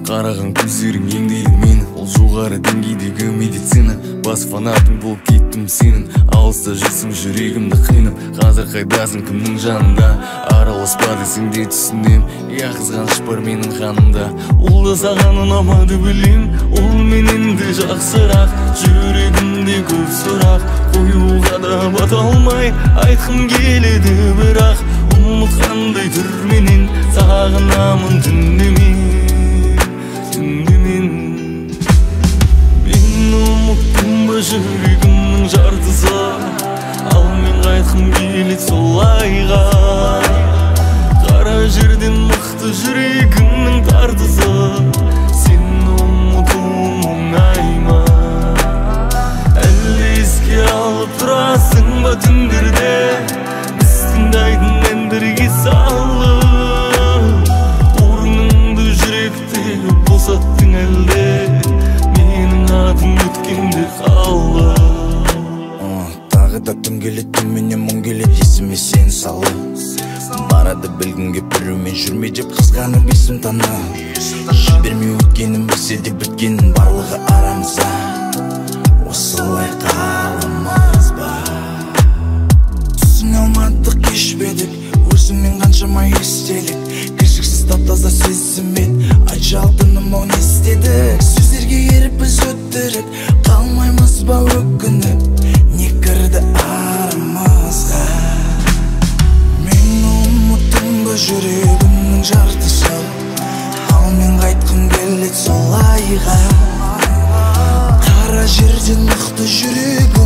Қараған көздерің еңдейді мені, ол жоғары деңгейдегі медицина. Бас фанатың болып кеттім сенің, алыста жүрсің жүрегімді қинап. Қазір қайдасың, кімнің жанында? Араласпа десең де түсінем, я қызғаныш бар менің қанымда. Ол да саған ұнамады білем, ол менен де жақсырақ. Жүрегімде көп сұрақ, қоюға да бата алмай айтқым келеді, бірақ ұмытқандай түрменен сағынамын түнемен. Мен ұмыттым ба жүрегімнің жартысы, ал мен қайтқым келеді солайға. Қара жерден мықты жүрегімнің тартысы, сені ұмытуым оңай ма? Әлі еске алып тұрасың ба түндерде, біз тыңдайтын әндерге салып? Орныңды жүректегі босаттың әлде, менің атым өткенде қалды. Тағы да түн келеді, түнменен мұң келеді, есіме сен салы. Барады білгінге біреумен жүрме деп қызғанып есім таны. Жібермей өткенім білсе де біткенін барлығы арамызда. Осылай қаламыз ба? Түсіне алмадық, кешпедік, өзіңмен қаншама естелік. Кіршіксіз тап-таза сезіммен айтшы алтыным, ау не істедік? Сөздерге еріп біз өттіріп қалмаймыз ба өкініп? Не кірді арамызға? Мен ұмыттым ба жүрегімнің жартысы, ал мен қайтқым келеді солайға. Қара жерден мықты жүрек